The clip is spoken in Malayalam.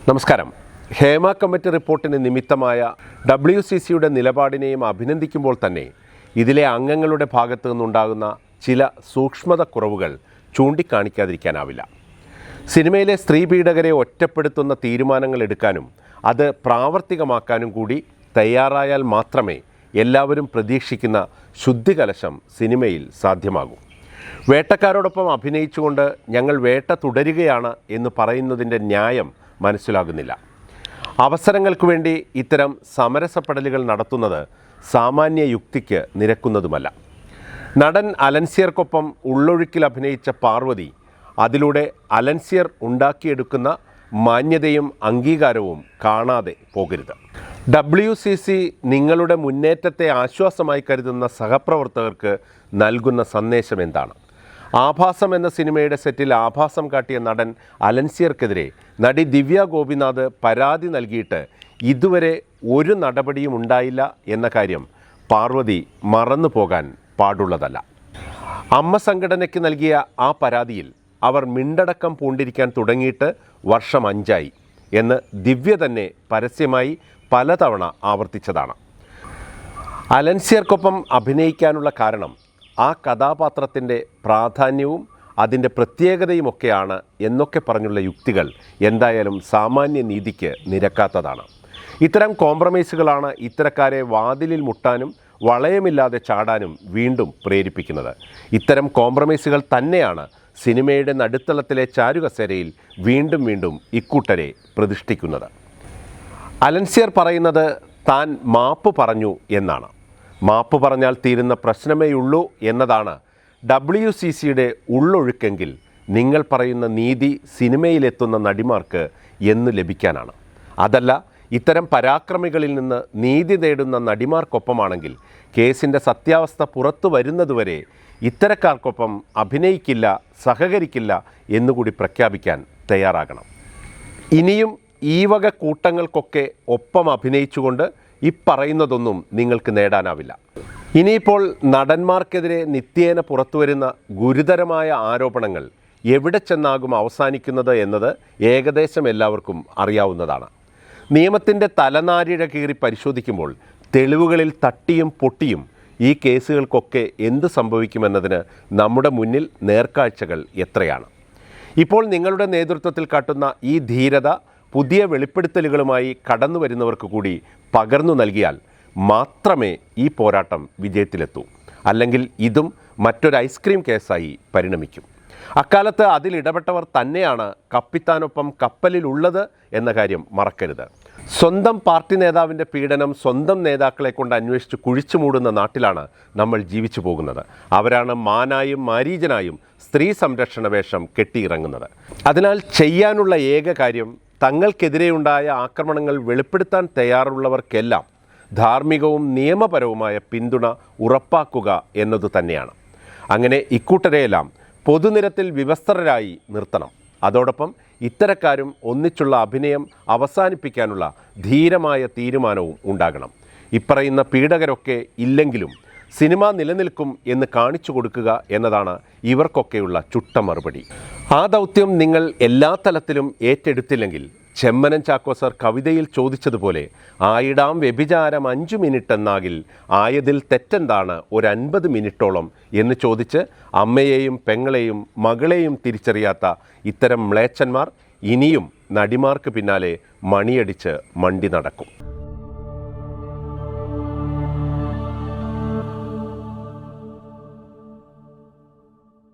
നമസ്കാരം. ഹേമ കമ്മിറ്റി റിപ്പോർട്ടിന് നിമിത്തമായ WCCയുടെ നിലപാടിനെയും അഭിനന്ദിക്കുമ്പോൾ തന്നെ ഇതിലെ അംഗങ്ങളുടെ ഭാഗത്തു നിന്നുണ്ടാകുന്ന ചില സൂക്ഷ്മത കുറവുകൾ ചൂണ്ടിക്കാണിക്കാതിരിക്കാനാവില്ല. സിനിമയിലെ സ്ത്രീ പീഡകരെ ഒറ്റപ്പെടുത്തുന്ന തീരുമാനങ്ങൾ എടുക്കാനും അത് പ്രാവർത്തികമാക്കാനും കൂടി തയ്യാറായാൽ മാത്രമേ എല്ലാവരും പ്രതീക്ഷിക്കുന്ന ശുദ്ധികലശം സിനിമയിൽ സാധ്യമാകൂ. വേട്ടക്കാരോടൊപ്പം അഭിനയിച്ചുകൊണ്ട് ഞങ്ങൾ വേട്ട തുടരുകയാണ് എന്ന് പറയുന്നതിൻ്റെ ന്യായം മനസ്സിലാകുന്നില്ല. അവസരങ്ങൾക്ക് വേണ്ടി ഇത്തരം സമരസപ്പെടലുകൾ നടത്തുന്നത് സാമാന്യ യുക്തിക്ക് നിരക്കുന്നതുമല്ല. നടൻ അലൻസിയർക്കൊപ്പം ഉള്ളൊഴുക്കിൽ അഭിനയിച്ച പാർവതി അതിലൂടെ അലൻസിയർ ഉണ്ടാക്കിയെടുക്കുന്ന മാന്യതയും അംഗീകാരവും കാണാതെ പോകരുത്. WCC നിങ്ങളുടെ മുന്നേറ്റത്തെ ആശ്വാസമായി കരുതുന്ന സഹപ്രവർത്തകർക്ക് നൽകുന്ന സന്ദേശം എന്താണ്? ആഭാസം എന്ന സിനിമയുടെ സെറ്റിൽ ആഭാസം കാട്ടിയ നടൻ അലൻസിയർക്കെതിരെ നടി ദിവ്യ ഗോപിനാഥ് പരാതി നൽകിയിട്ട് ഇതുവരെ ഒരു നടപടിയും ഉണ്ടായില്ല എന്ന കാര്യം പാർവതി മറന്നു പോകാൻ പാടുള്ളതല്ല. അമ്മ സംഘടനയ്ക്ക് നൽകിയ ആ പരാതിയിൽ അവർ മിണ്ടടക്കം പൂണ്ടിരിക്കാൻ തുടങ്ങിയിട്ട് വർഷം 5 എന്ന് ദിവ്യ തന്നെ പരസ്യമായി പലതവണ ആവർത്തിച്ചതാണ്. അലൻസിയർക്കൊപ്പം അഭിനയിക്കാനുള്ള കാരണം ആ കഥാപാത്രത്തിൻ്റെ പ്രാധാന്യവും അതിൻ്റെ പ്രത്യേകതയുമൊക്കെയാണ് എന്നൊക്കെ പറഞ്ഞുള്ള യുക്തികൾ എന്തായാലും സാമാന്യ നീതിക്ക് നിരക്കാത്തതാണ്. ഇത്തരം കോംപ്രമൈസുകളാണ് ഇത്തരക്കാരെ വാതിലിൽ മുട്ടാനും വളയമില്ലാതെ ചാടാനും വീണ്ടും പ്രേരിപ്പിക്കുന്നത്. ഇത്തരം കോംപ്രമൈസുകൾ തന്നെയാണ് സിനിമയുടെ നടുത്തളത്തിലെ ചാരുകസേരയിൽ വീണ്ടും വീണ്ടും ഇക്കൂട്ടരെ പ്രതിഷ്ഠിക്കുന്നത്. അലൻസിയർ പറയുന്നത് താൻ മാപ്പ് പറഞ്ഞു എന്നാണ്. മാപ്പ് പറഞ്ഞാൽ തീരുന്ന പ്രശ്നമേയുള്ളൂ എന്നതാണ് WCCയുടെ ഉള്ളൊഴുക്കെങ്കിൽ നിങ്ങൾ പറയുന്ന നീതി സിനിമയിലെത്തുന്ന നടിമാർക്ക് എന്ന് ലഭിക്കാനാണ്. അതല്ല, ഇത്തരം പരാക്രമികളിൽ നിന്ന് നീതി തേടുന്ന നടിമാർക്കൊപ്പമാണെങ്കിൽ കേസിൻ്റെ സത്യാവസ്ഥ പുറത്തു വരുന്നതുവരെ ഇത്തരക്കാർക്കൊപ്പം അഭിനയിക്കില്ല, സഹകരിക്കില്ല എന്നുകൂടി പ്രഖ്യാപിക്കാൻ തയ്യാറാകണം. ഇനിയും ഈ വക കൂട്ടങ്ങൾക്കൊക്കെ ഒപ്പം അഭിനയിച്ചുകൊണ്ട് പറയുന്നതൊന്നും നിങ്ങൾക്ക് നേടാനാവില്ല. ഇനിയിപ്പോൾ നടന്മാർക്കെതിരെ നിത്യേന പുറത്തുവരുന്ന ഗുരുതരമായ ആരോപണങ്ങൾ എവിടെ ചെന്നാകും അവസാനിക്കുന്നത് എന്നത് ഏകദേശം എല്ലാവർക്കും അറിയാവുന്നതാണ്. നിയമത്തിൻ്റെ തലനാരിഴ കീറി പരിശോധിക്കുമ്പോൾ തെളിവുകളിൽ തട്ടിയും പൊട്ടിയും ഈ കേസുകൾക്കൊക്കെ എന്ത് സംഭവിക്കുമെന്നതിന് നമ്മുടെ മുന്നിൽ നേർക്കാഴ്ചകൾ എത്രയാണ്. ഇപ്പോൾ നിങ്ങളുടെ നേതൃത്വത്തിൽ കാട്ടുന്ന ഈ ധീരത പുതിയ വെളിപ്പെടുത്തലുകളുമായി കടന്നു വരുന്നവർക്ക് കൂടി പകർന്നു നൽകിയാൽ മാത്രമേ ഈ പോരാട്ടം വിജയത്തിലെത്തൂ. അല്ലെങ്കിൽ ഇതും മറ്റൊരു ഐസ്ക്രീം കേസായി പരിണമിക്കും. അക്കാലത്ത് അതിലിടപെട്ടവർ തന്നെയാണ് കപ്പിത്താനൊപ്പം കപ്പലിലുള്ളത് എന്ന കാര്യം മറക്കരുത്. സ്വന്തം പാർട്ടി നേതാവിൻ്റെ പീഡനം സ്വന്തം നേതാക്കളെ കൊണ്ട് അന്വേഷിച്ച് കുഴിച്ചു മൂടുന്ന നാട്ടിലാണ് നമ്മൾ ജീവിച്ചു പോകുന്നത്. അവരാണ് മാനായും മാരീജനായും സ്ത്രീ സംരക്ഷണ വേഷം കെട്ടിയിറങ്ങുന്നത്. അതിനാൽ ചെയ്യാനുള്ള ഏക കാര്യം തങ്ങൾക്കെതിരെയുണ്ടായ ആക്രമണങ്ങൾ വെളിപ്പെടുത്താൻ തയ്യാറുള്ളവർക്കെല്ലാം ധാർമ്മികവും നിയമപരവുമായ പിന്തുണ ഉറപ്പാക്കുക എന്നതു തന്നെയാണ്. അങ്ങനെ ഇക്കൂട്ടരെയെല്ലാം പൊതുനിരത്തിൽ വിവസ്ത്രരായി നിർത്തണം. അതോടൊപ്പം ഇത്തരക്കാരും ഒന്നിച്ചുള്ള അഭിനയം അവസാനിപ്പിക്കാനുള്ള ധീരമായ തീരുമാനവും ഉണ്ടാകണം. ഇപ്പറയുന്ന പീഡകരൊക്കെ ഇല്ലെങ്കിലും സിനിമ നിലനിൽക്കും എന്ന് കാണിച്ചു കൊടുക്കുക എന്നതാണ് ഇവർക്കൊക്കെയുള്ള ചുട്ട മറുപടി. ആ ദൗത്യം നിങ്ങൾ എല്ലാ തലത്തിലും ഏറ്റെടുത്തില്ലെങ്കിൽ ചെമ്മനം ചാക്കോ സർ കവിതയിൽ ചോദിച്ചതുപോലെ ആയിടാം വ്യഭിചാരം 5 മിനിറ്റ് എന്നാകിൽ ആയതിൽ തെറ്റെന്താണ് ഒരു 50 മിനിറ്റോളം എന്ന് ചോദിച്ച് അമ്മയെയും പെങ്ങളെയും മകളെയും തിരിച്ചറിയാത്ത ഇത്തരം മ്ലേച്ഛന്മാർ ഇനിയും നടിമാർക്ക് പിന്നാലെ മണിയടിച്ച് മണ്ടി നടക്കും.